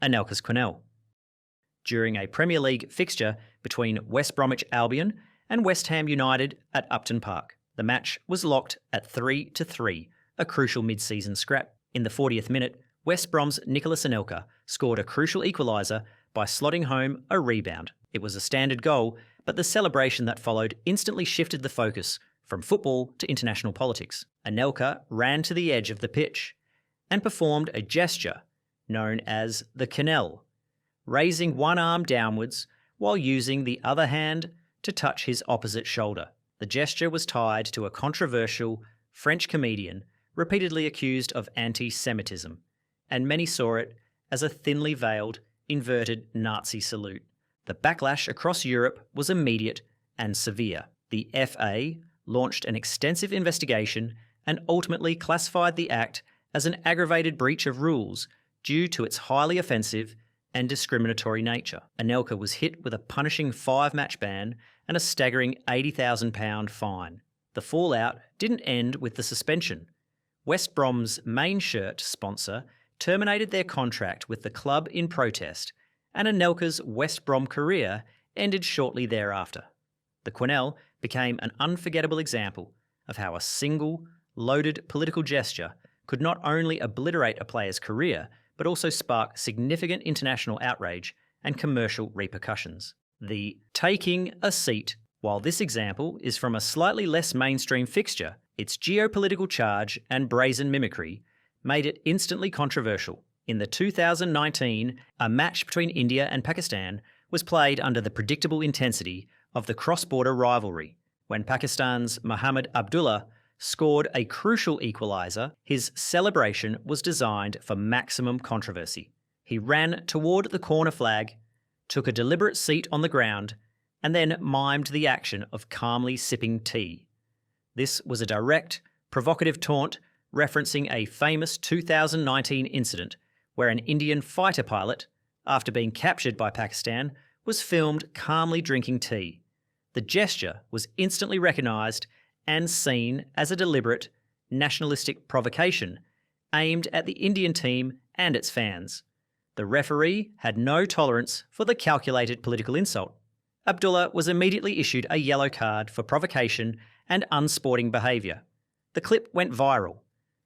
Anelka's Quenelle. During a Premier League fixture between West Bromwich Albion and West Ham United at Upton Park, the match was locked at 3-3, a crucial mid-season scrap. In the 40th minute, West Brom's Nicolas Anelka scored a crucial equaliser by slotting home a rebound. It was a standard goal, but the celebration that followed instantly shifted the focus from football to international politics. Anelka ran to the edge of the pitch and performed a gesture known as the Quenelle, raising one arm downwards while using the other hand to touch his opposite shoulder. The gesture was tied to a controversial French comedian repeatedly accused of anti-Semitism, and many saw it as a thinly veiled, inverted Nazi salute. The backlash across Europe was immediate and severe. The FA launched an extensive investigation and ultimately classified the act as an aggravated breach of rules due to its highly offensive and discriminatory nature. Anelka was hit with a punishing 5-match ban and a staggering £80,000 fine. The fallout didn't end with the suspension. West Brom's main shirt sponsor terminated their contract with the club in protest, and Anelka's West Brom career ended shortly thereafter. The Quenelle became an unforgettable example of how a single, loaded political gesture could not only obliterate a player's career, but also spark significant international outrage and commercial repercussions. The taking a seat. While this example is from a slightly less mainstream fixture, its geopolitical charge and brazen mimicry made it instantly controversial. In the 2019, a match between India and Pakistan was played under the predictable intensity of the cross-border rivalry. When Pakistan's Mohammad Abdullah scored a crucial equaliser, his celebration was designed for maximum controversy. He ran toward the corner flag, took a deliberate seat on the ground, and then mimed the action of calmly sipping tea. This was a direct, provocative taunt referencing a famous 2019 incident where an Indian fighter pilot, after being captured by Pakistan, was filmed calmly drinking tea. The gesture was instantly recognised and seen as a deliberate, nationalistic provocation aimed at the Indian team and its fans. The referee had no tolerance for the calculated political insult. Abdullah was immediately issued a yellow card for provocation and unsporting behaviour. The clip went viral,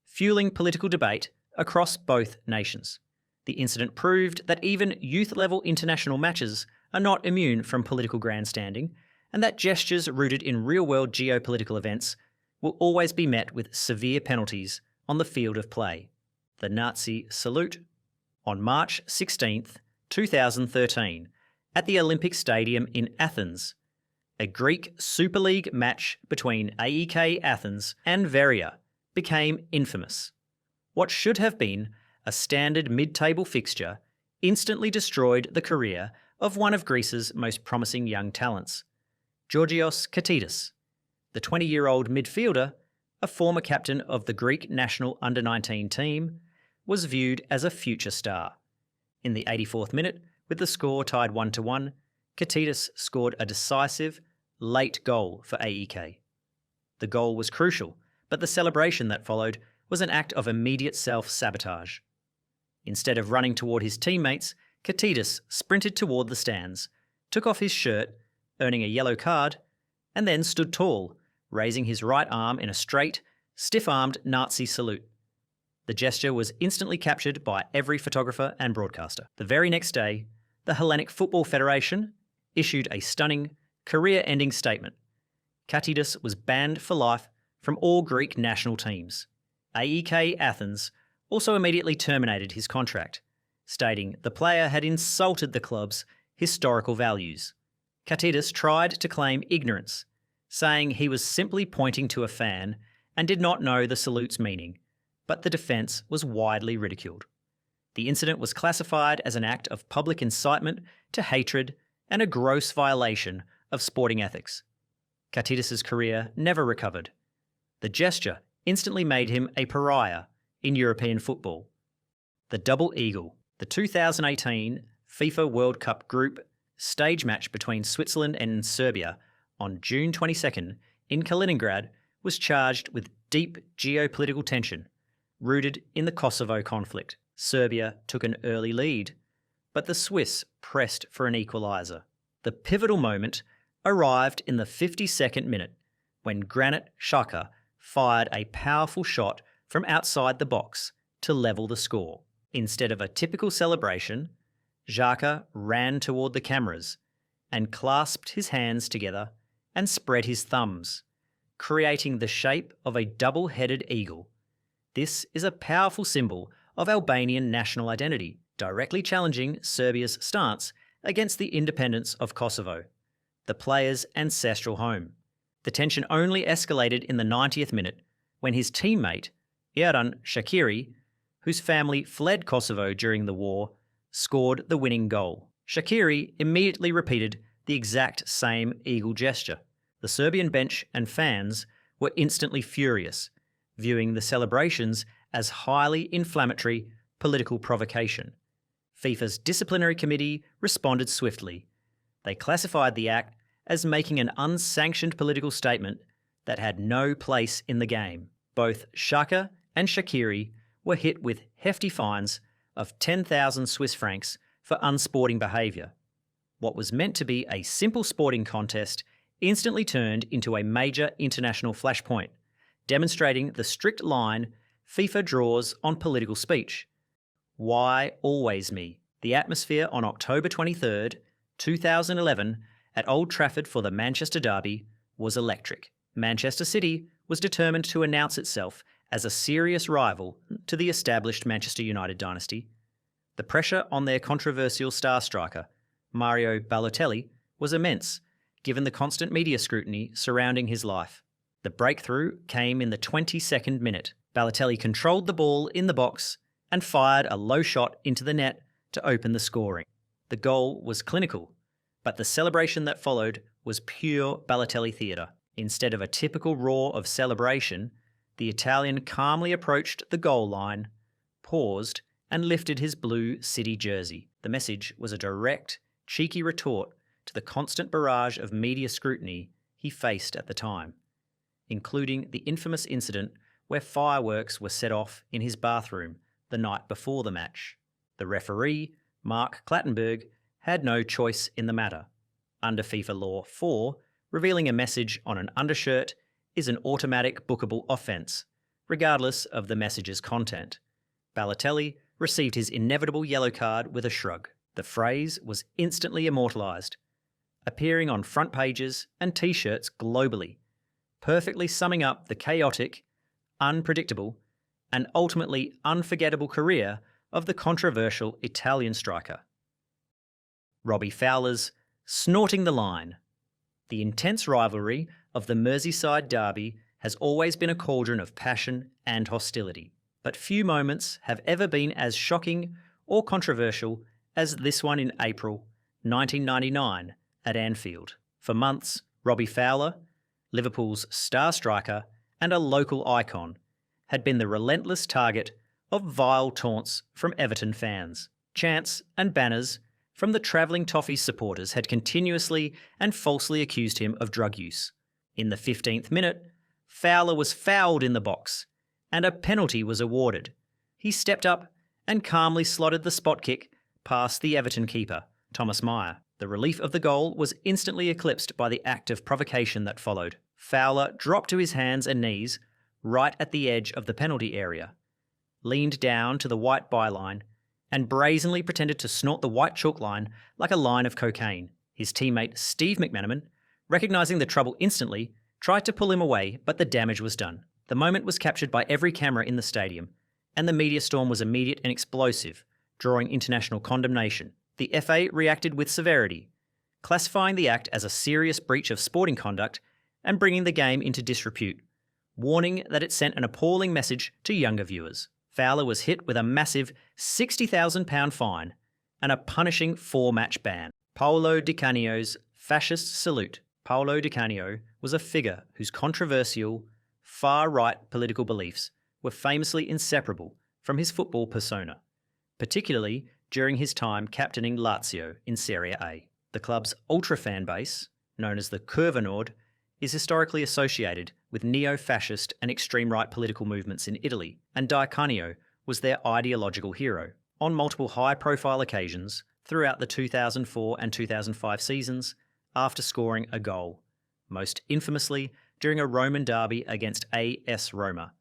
fueling political debate across both nations. The incident proved that even youth-level international matches are not immune from political grandstanding, and that gestures rooted in real-world geopolitical events will always be met with severe penalties on the field of play. The Nazi salute. On March 16, 2013, at the Olympic Stadium in Athens, a Greek Super League match between AEK Athens and Veria became infamous. What should have been a standard mid-table fixture instantly destroyed the career of one of Greece's most promising young talents, Georgios Katidis. The 20-year-old midfielder, a former captain of the Greek national under-19 team, was viewed as a future star. In the 84th minute, with the score tied 1-1, Katidis scored a decisive, late goal for AEK. The goal was crucial, but the celebration that followed was an act of immediate self-sabotage. Instead of running toward his teammates, Katidis sprinted toward the stands, took off his shirt, earning a yellow card, and then stood tall, raising his right arm in a straight, stiff-armed Nazi salute. The gesture was instantly captured by every photographer and broadcaster. The very next day, the Hellenic Football Federation issued a stunning, career-ending statement. Katidis was banned for life from all Greek national teams. AEK Athens also immediately terminated his contract, stating the player had insulted the club's historical values. Katidis tried to claim ignorance, saying he was simply pointing to a fan and did not know the salute's meaning, but the defence was widely ridiculed. The incident was classified as an act of public incitement to hatred and a gross violation of sporting ethics. Katidis' career never recovered. The gesture instantly made him a pariah in European football. The Double Eagle, the 2018 FIFA World Cup Group stage match between Switzerland and Serbia on June 22nd in Kaliningrad, was charged with deep geopolitical tension, rooted in the Kosovo conflict. Serbia took an early lead, but the Swiss pressed for an equaliser. The pivotal moment arrived in the 52nd minute when Granit Xhaka fired a powerful shot from outside the box to level the score. Instead of a typical celebration, Xhaka ran toward the cameras and clasped his hands together and spread his thumbs, creating the shape of a double-headed eagle. This is a powerful symbol of Albanian national identity, directly challenging Serbia's stance against the independence of Kosovo, the players' ancestral home. The tension only escalated in the 90th minute when his teammate, Xhaka and Shaqiri, whose family fled Kosovo during the war, scored the winning goal. Shaqiri immediately repeated the exact same eagle gesture. The Serbian bench and fans were instantly furious, viewing the celebrations as highly inflammatory political provocation. FIFA's disciplinary committee responded swiftly. They classified the act as making an unsanctioned political statement that had no place in the game. Both Xhaka and Shaqiri were hit with hefty fines of 10,000 Swiss francs for unsporting behaviour. What was meant to be a simple sporting contest instantly turned into a major international flashpoint, demonstrating the strict line FIFA draws on political speech. Why always me? The atmosphere on October 23rd, 2011, at Old Trafford for the Manchester Derby was electric. Manchester City was determined to announce itself as a serious rival to the established Manchester United dynasty. The pressure on their controversial star striker, Mario Balotelli, was immense, given the constant media scrutiny surrounding his life. The breakthrough came in the 22nd minute. Balotelli controlled the ball in the box and fired a low shot into the net to open the scoring. The goal was clinical, but the celebration that followed was pure Balotelli theatre. Instead of a typical roar of celebration, the Italian calmly approached the goal line, paused, and lifted his blue City jersey. The message was a direct, cheeky retort to the constant barrage of media scrutiny he faced at the time, including the infamous incident where fireworks were set off in his bathroom the night before the match. The referee, Mark Clattenburg, had no choice in the matter. Under FIFA Law 4, revealing a message on an undershirt is an automatic bookable offence, regardless of the message's content. Balotelli received his inevitable yellow card with a shrug. The phrase was instantly immortalised, appearing on front pages and T-shirts globally, perfectly summing up the chaotic, unpredictable, and ultimately unforgettable career of the controversial Italian striker. Robbie Fowler's snorting the line. The intense rivalry of the Merseyside derby has always been a cauldron of passion and hostility, but few moments have ever been as shocking or controversial as this one in April 1999 at Anfield. For months, Robbie Fowler, Liverpool's star striker and a local icon, had been the relentless target of vile taunts from Everton fans. Chants and banners from the travelling Toffees supporters had continuously and falsely accused him of drug use. In the 15th minute, Fowler was fouled in the box, and a penalty was awarded. He stepped up and calmly slotted the spot kick past the Everton keeper, Thomas Meyer. The relief of the goal was instantly eclipsed by the act of provocation that followed. Fowler dropped to his hands and knees right at the edge of the penalty area, leaned down to the white byline, and brazenly pretended to snort the white chalk line like a line of cocaine. His teammate Steve McManaman, recognising the trouble instantly, tried to pull him away, but the damage was done. The moment was captured by every camera in the stadium, and the media storm was immediate and explosive, drawing international condemnation. The FA reacted with severity, classifying the act as a serious breach of sporting conduct and bringing the game into disrepute, warning that it sent an appalling message to younger viewers. Fowler was hit with a massive £60,000 fine and a punishing 4-match ban. Paolo Di Canio's fascist salute. Paolo Di Canio was a figure whose controversial, far-right political beliefs were famously inseparable from his football persona, particularly during his time captaining Lazio in Serie A. The club's ultra fan base, known as the Curva Nord, is historically associated with neo-fascist and extreme-right political movements in Italy, and Di Canio was their ideological hero. On multiple high-profile occasions, throughout the 2004 and 2005 seasons after scoring a goal, most infamously during a Roman derby against AS Roma.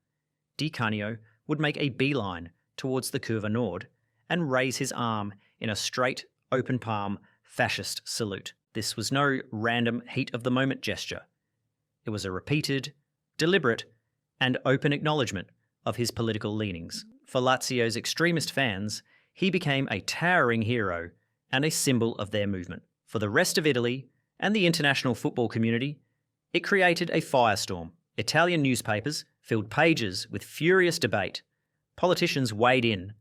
Di Canio would make a beeline towards the Curva Nord and raise his arm in a straight, open palm, fascist salute. This was no random heat-of-the-moment gesture. It was a repeated, deliberate, and open acknowledgement of his political leanings. For Lazio's extremist fans, he became a towering hero and a symbol of their movement. For the rest of Italy and the international football community, it created a firestorm. Italian newspapers filled pages with furious debate, politicians weighed in,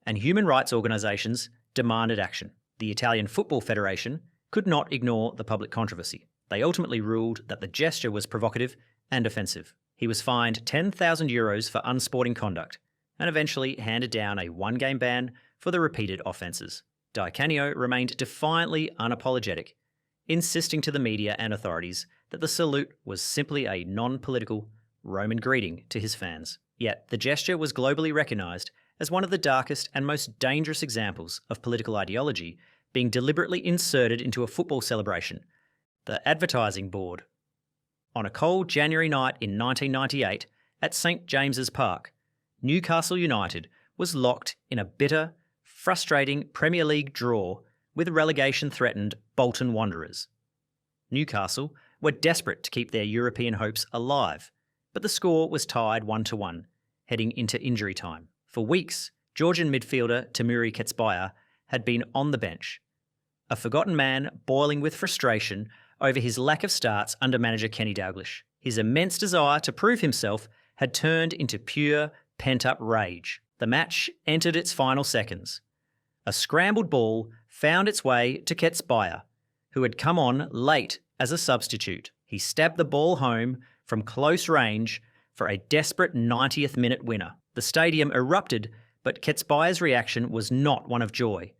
and human rights organisations demanded action. The Italian Football Federation could not ignore the public controversy. They ultimately ruled that the gesture was provocative and offensive. He was fined €10,000 for unsporting conduct and eventually handed down a one-game ban for the repeated offences. Di Canio remained defiantly unapologetic, insisting to the media and authorities that the salute was simply a non-political Roman greeting to his fans. Yet the gesture was globally recognised as one of the darkest and most dangerous examples of political ideology being deliberately inserted into a football celebration, the advertising board. On a cold January night in 1998 at St James's Park, Newcastle United was locked in a bitter, frustrating Premier League draw with relegation-threatened Bolton Wanderers. Newcastle were desperate to keep their European hopes alive, but the score was tied 1-1, heading into injury time. For weeks, Georgian midfielder Temuri Ketsbaia had been on the bench, a forgotten man boiling with frustration over his lack of starts under manager Kenny Dalglish. His immense desire to prove himself had turned into pure, pent-up rage. The match entered its final seconds. A scrambled ball found its way to Ketsbaia, who had come on late as a substitute. He stabbed the ball home from close range for a desperate 90th minute winner. The stadium erupted, but Ketsbaia's reaction was not one of joy.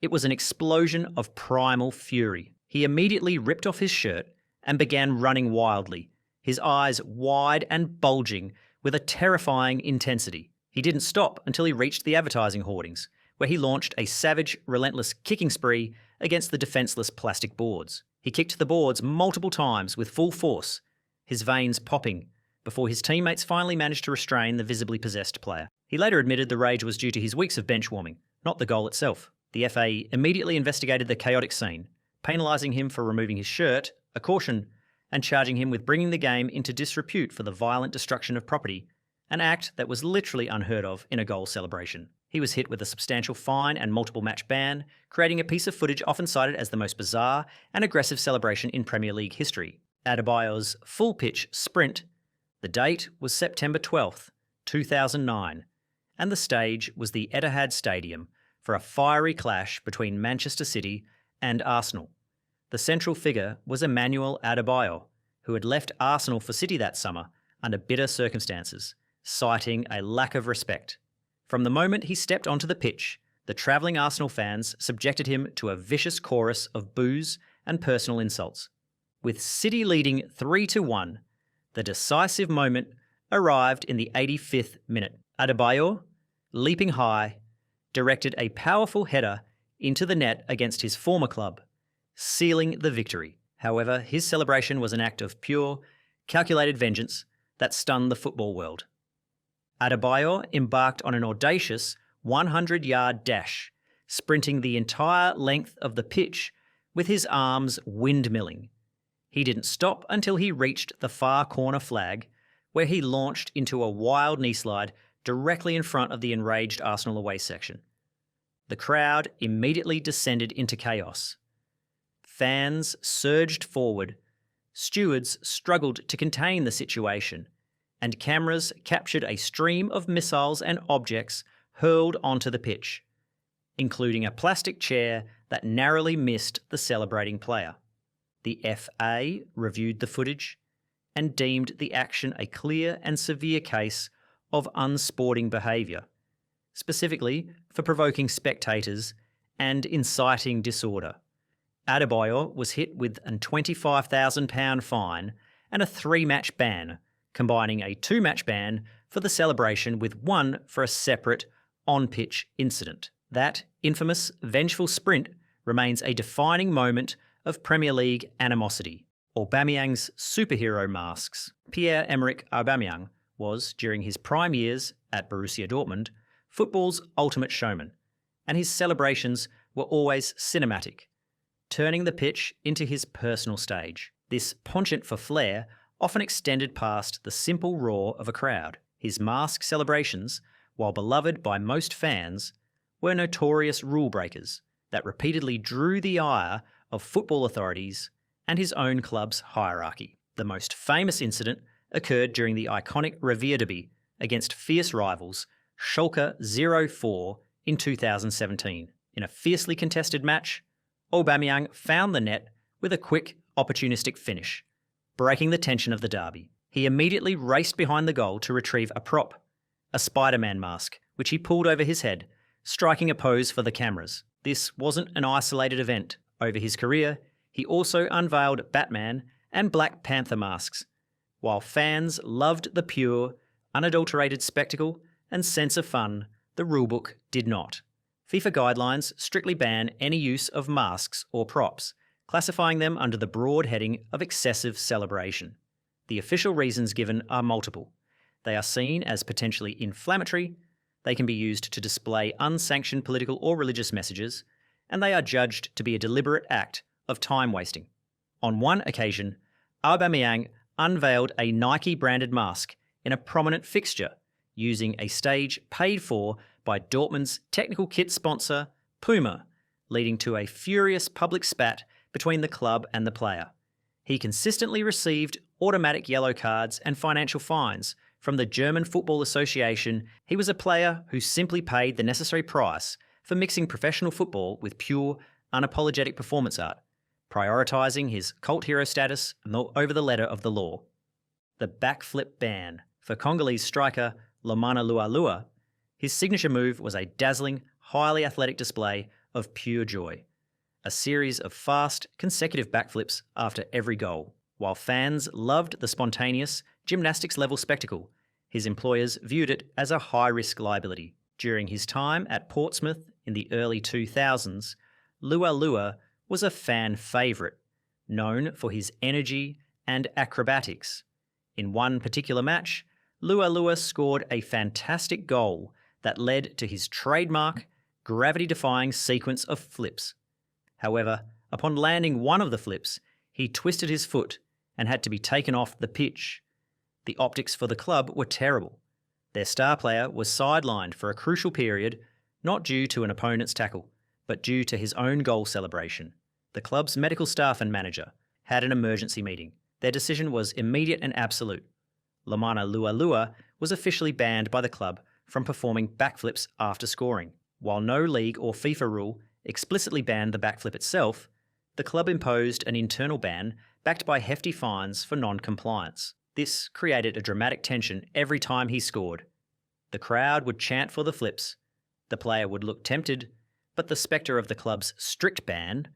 It was an explosion of primal fury. He immediately ripped off his shirt and began running wildly, his eyes wide and bulging with a terrifying intensity. He didn't stop until he reached the advertising hoardings, where he launched a savage, relentless kicking spree against the defenceless plastic boards. He kicked the boards multiple times with full force, his veins popping, before his teammates finally managed to restrain the visibly possessed player. He later admitted the rage was due to his weeks of bench warming, not the goal itself. The FA immediately investigated the chaotic scene, penalising him for removing his shirt, a caution, and charging him with bringing the game into disrepute for the violent destruction of property, an act that was literally unheard of in a goal celebration. He was hit with a substantial fine and multiple match ban, creating a piece of footage often cited as the most bizarre and aggressive celebration in Premier League history. Adebayor's full-pitch sprint. The date was September 12th, 2009, and the stage was the Etihad Stadium for a fiery clash between Manchester City and Arsenal. The central figure was Emmanuel Adebayor, who had left Arsenal for City that summer under bitter circumstances, citing a lack of respect. From the moment he stepped onto the pitch, the travelling Arsenal fans subjected him to a vicious chorus of boos and personal insults. With City leading 3-1, the decisive moment arrived in the 85th minute. Adebayor, leaping high, directed a powerful header into the net against his former club, sealing the victory. However, his celebration was an act of pure, calculated vengeance that stunned the football world. Adebayor embarked on an audacious 100-yard dash, sprinting the entire length of the pitch with his arms windmilling. He didn't stop until he reached the far corner flag, where he launched into a wild knee slide directly in front of the enraged Arsenal away section. The crowd immediately descended into chaos. Fans surged forward, stewards struggled to contain the situation, and cameras captured a stream of missiles and objects hurled onto the pitch, including a plastic chair that narrowly missed the celebrating player. The FA reviewed the footage and deemed the action a clear and severe case of unsporting behaviour, specifically for provoking spectators and inciting disorder. Adebayor was hit with a £25,000 fine and a 3-match ban, combining a 2-match ban for the celebration with one for a separate on-pitch incident. That infamous, vengeful sprint remains a defining moment of Premier League animosity. Aubameyang's superhero masks. Pierre-Emerick Aubameyang was, during his prime years at Borussia Dortmund, football's ultimate showman, and his celebrations were always cinematic, turning the pitch into his personal stage. This penchant for flair often extended past the simple roar of a crowd. His mask celebrations, while beloved by most fans, were notorious rule breakers that repeatedly drew the ire of football authorities and his own club's hierarchy. The most famous incident occurred during the iconic Revierderby against fierce rivals Schalke 04 in 2017. In a fiercely contested match, Aubameyang found the net with a quick, opportunistic finish, breaking the tension of the derby. He immediately raced behind the goal to retrieve a prop, a Spider-Man mask, which he pulled over his head, striking a pose for the cameras. This wasn't an isolated event. Over his career, he also unveiled Batman and Black Panther masks. While fans loved the pure, unadulterated spectacle and sense of fun, the rulebook did not. FIFA guidelines strictly ban any use of masks or props, classifying them under the broad heading of excessive celebration. The official reasons given are multiple. They are seen as potentially inflammatory, they can be used to display unsanctioned political or religious messages, and they are judged to be a deliberate act of time wasting. On one occasion, Aubameyang unveiled a Nike-branded mask in a prominent fixture, using a stage paid for by Dortmund's technical kit sponsor, Puma, leading to a furious public spat between the club and the player. He consistently received automatic yellow cards and financial fines from the German Football Association. He was a player who simply paid the necessary price for mixing professional football with pure, unapologetic performance art, prioritising his cult hero status over the letter of the law. The backflip ban. For Congolese striker Lomana LuaLua, his signature move was a dazzling, highly athletic display of pure joy. A series of fast, consecutive backflips after every goal. While fans loved the spontaneous, gymnastics-level spectacle, his employers viewed it as a high-risk liability. During his time at Portsmouth in the early 2000s, LuaLua was a fan favourite, known for his energy and acrobatics. In one particular match, LuaLua scored a fantastic goal that led to his trademark, gravity-defying sequence of flips. However, upon landing one of the flips, he twisted his foot and had to be taken off the pitch. The optics for the club were terrible. Their star player was sidelined for a crucial period, not due to an opponent's tackle, but due to his own goal celebration. The club's medical staff and manager had an emergency meeting. Their decision was immediate and absolute. Lomana LuaLua was officially banned by the club from performing backflips after scoring. While no league or FIFA rule explicitly banned the backflip itself, the club imposed an internal ban backed by hefty fines for non-compliance. This created a dramatic tension every time he scored. The crowd would chant for the flips, the player would look tempted, but the spectre of the club's strict ban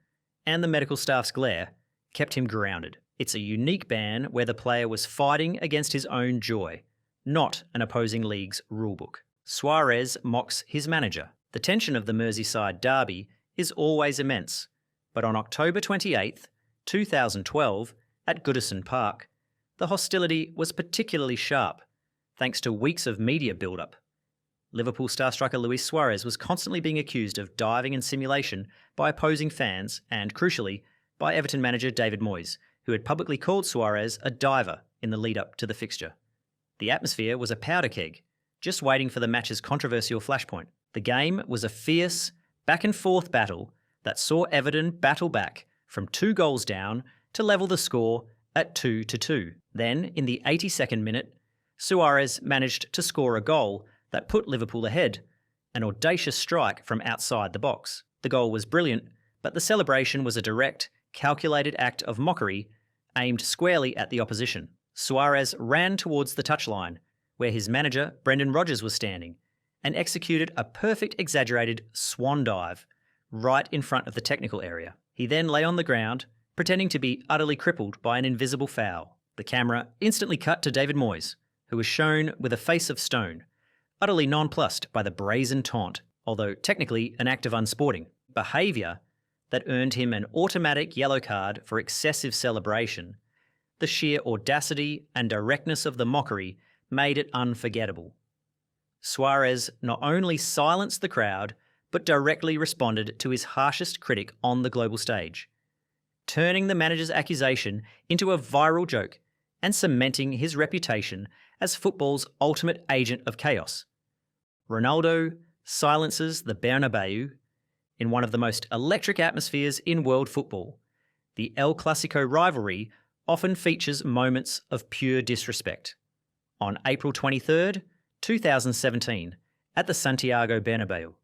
and the medical staff's glare kept him grounded. It's a unique ban where the player was fighting against his own joy, not an opposing league's rulebook. Suarez mocks his manager. The tension of the Merseyside derby is always immense, but on October 28, 2012, at Goodison Park, the hostility was particularly sharp, thanks to weeks of media build-up. Liverpool star striker Luis Suarez was constantly being accused of diving and simulation by opposing fans and, crucially, by Everton manager David Moyes, who had publicly called Suarez a diver in the lead-up to the fixture. The atmosphere was a powder keg, just waiting for the match's controversial flashpoint. The game was a fierce, back-and-forth battle that saw Everton battle back from 2 goals down to level the score at 2-2. Then, in the 82nd minute, Suarez managed to score a goal that put Liverpool ahead, an audacious strike from outside the box. The goal was brilliant, but the celebration was a direct, calculated act of mockery aimed squarely at the opposition. Suarez ran towards the touchline, where his manager, Brendan Rodgers, was standing, and executed a perfect exaggerated swan dive right in front of the technical area. He then lay on the ground, pretending to be utterly crippled by an invisible foul. The camera instantly cut to David Moyes, who was shown with a face of stone, utterly nonplussed by the brazen taunt, although technically an act of unsporting behaviour that earned him an automatic yellow card for excessive celebration, the sheer audacity and directness of the mockery made it unforgettable. Suarez not only silenced the crowd, but directly responded to his harshest critic on the global stage, turning the manager's accusation into a viral joke and cementing his reputation as football's ultimate agent of chaos. Ronaldo silences the Bernabeu in one of the most electric atmospheres in world football. The El Clasico rivalry often features moments of pure disrespect. On April 23, 2017, at the Santiago Bernabeu,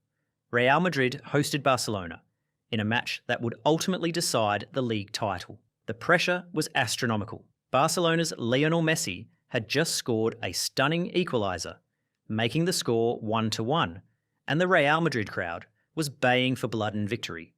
Real Madrid hosted Barcelona in a match that would ultimately decide the league title. The pressure was astronomical. Barcelona's Lionel Messi had just scored a stunning equaliser, making the score 1-1, and the Real Madrid crowd was baying for blood and victory.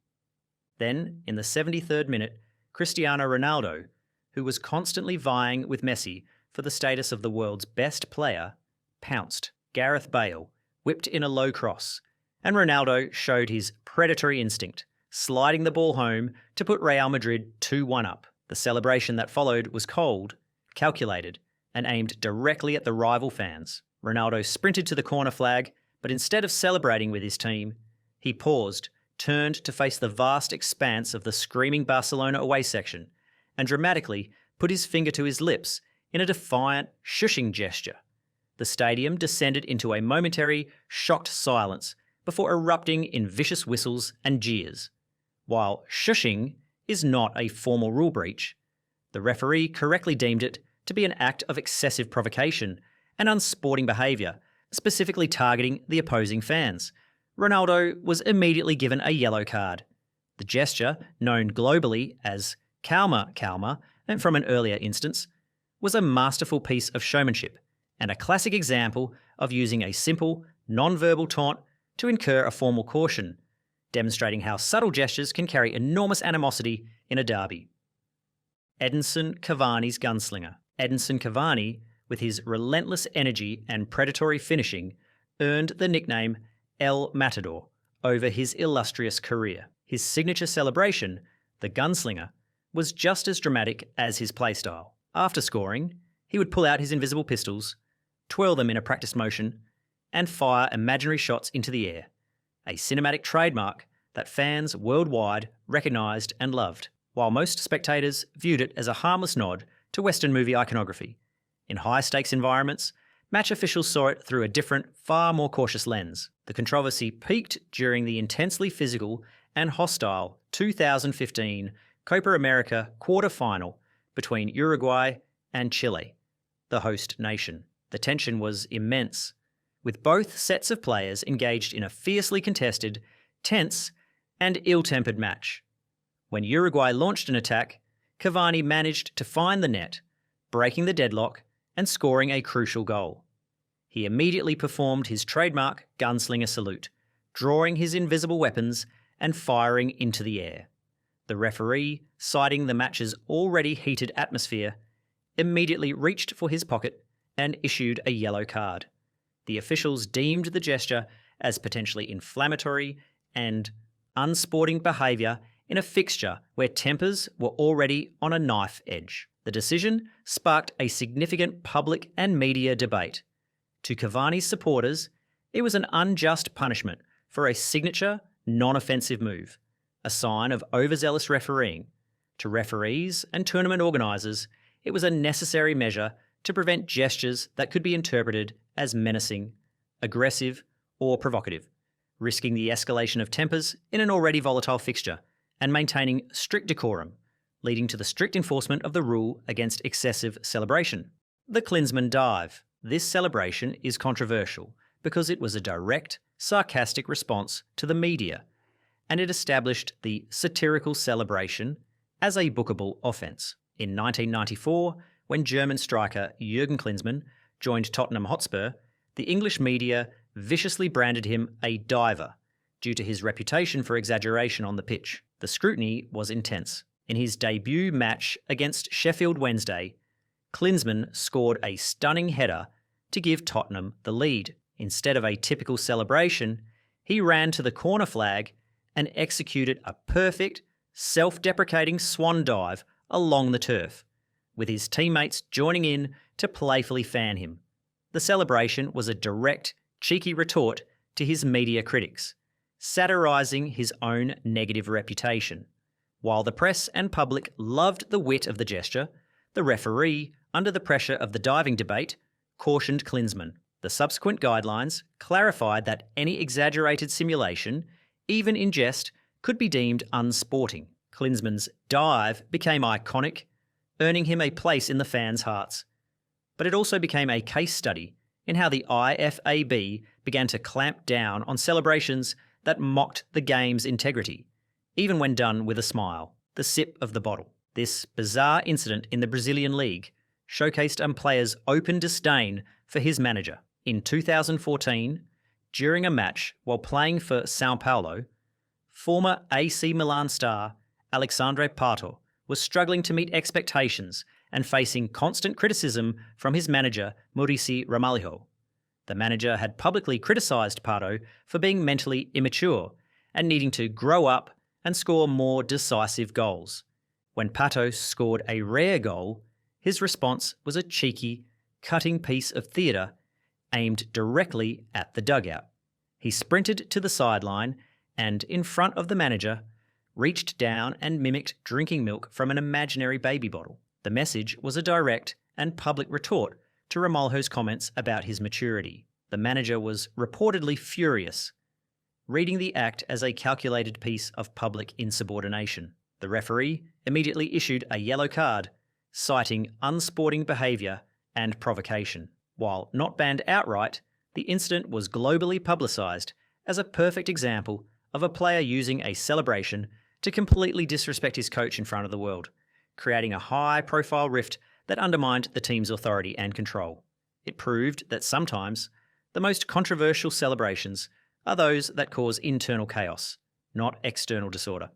Then, in the 73rd minute, Cristiano Ronaldo, who was constantly vying with Messi for the status of the world's best player, pounced. Gareth Bale whipped in a low cross, and Ronaldo showed his predatory instinct, sliding the ball home to put Real Madrid 2-1 up. The celebration that followed was cold, calculated, and aimed directly at the rival fans. Ronaldo sprinted to the corner flag, but instead of celebrating with his team, he paused, turned to face the vast expanse of the screaming Barcelona away section, and dramatically put his finger to his lips in a defiant, shushing gesture. The stadium descended into a momentary, shocked silence before erupting in vicious whistles and jeers. While shushing is not a formal rule breach, the referee correctly deemed it to be an act of excessive provocation and unsporting behaviour, specifically targeting the opposing fans. Ronaldo was immediately given a yellow card. The gesture, known globally as calma calma, and from an earlier instance, was a masterful piece of showmanship and a classic example of using a simple, non-verbal taunt to incur a formal caution, demonstrating how subtle gestures can carry enormous animosity in a derby. Edinson Cavani's gunslinger. Edinson Cavani, with his relentless energy and predatory finishing, earned the nickname El Matador over his illustrious career. His signature celebration, the gunslinger, was just as dramatic as his playstyle. After scoring, he would pull out his invisible pistols, twirl them in a practice motion, and fire imaginary shots into the air, a cinematic trademark that fans worldwide recognised and loved, while most spectators viewed it as a harmless nod to Western movie iconography. In high-stakes environments, match officials saw it through a different, far more cautious lens. The controversy peaked during the intensely physical and hostile 2015 Copa America quarter-final between Uruguay and Chile, the host nation. The tension was immense, with both sets of players engaged in a fiercely contested, tense, and ill-tempered match. When Uruguay launched an attack, Cavani managed to find the net, breaking the deadlock and scoring a crucial goal. He immediately performed his trademark gunslinger salute, drawing his invisible weapons and firing into the air. The referee, citing the match's already heated atmosphere, immediately reached for his pocket and issued a yellow card. The officials deemed the gesture as potentially inflammatory and unsporting behaviour in a fixture where tempers were already on a knife edge. The decision sparked a significant public and media debate. To Cavani's supporters, it was an unjust punishment for a signature, non-offensive move, a sign of overzealous refereeing. To referees and tournament organisers, it was a necessary measure to prevent gestures that could be interpreted as menacing, aggressive, or provocative, risking the escalation of tempers in an already volatile fixture and maintaining strict decorum, leading to the strict enforcement of the rule against excessive celebration. The Klinsmann dive. This celebration is controversial because it was a direct, sarcastic response to the media, and it established the satirical celebration as a bookable offence. In 1994, when German striker Jurgen Klinsmann joined Tottenham Hotspur, the English media viciously branded him a diver due to his reputation for exaggeration on the pitch. The scrutiny was intense. In his debut match against Sheffield Wednesday, Klinsmann scored a stunning header to give Tottenham the lead. Instead of a typical celebration, he ran to the corner flag and executed a perfect, self-deprecating swan dive along the turf, with his teammates joining in to playfully fan him. The celebration was a direct, cheeky retort to his media critics, satirising his own negative reputation. While the press and public loved the wit of the gesture, the referee, under the pressure of the diving debate, cautioned Klinsmann. The subsequent guidelines clarified that any exaggerated simulation, even in jest, could be deemed unsporting. Klinsmann's dive became iconic, earning him a place in the fans' hearts. But it also became a case study in how the IFAB began to clamp down on celebrations that mocked the game's integrity, even when done with a smile, the sip of the bottle. This bizarre incident in the Brazilian League showcased a player's open disdain for his manager. In 2014, during a match while playing for São Paulo, former AC Milan star Alexandre Pato was struggling to meet expectations and facing constant criticism from his manager Mauricio Ramalho. The manager had publicly criticised Pato for being mentally immature and needing to grow up and score more decisive goals. When Pato scored a rare goal, his response was a cheeky, cutting piece of theatre aimed directly at the dugout. He sprinted to the sideline and, in front of the manager, reached down and mimicked drinking milk from an imaginary baby bottle. The message was a direct and public retort to Ramalho's comments about his maturity. The manager was reportedly furious, reading the act as a calculated piece of public insubordination. The referee immediately issued a yellow card, citing unsporting behaviour and provocation. While not banned outright, the incident was globally publicised as a perfect example of a player using a celebration to completely disrespect his coach in front of the world, creating a high-profile rift that undermined the team's authority and control. It proved that sometimes the most controversial celebrations are those that cause internal chaos, not external disorder.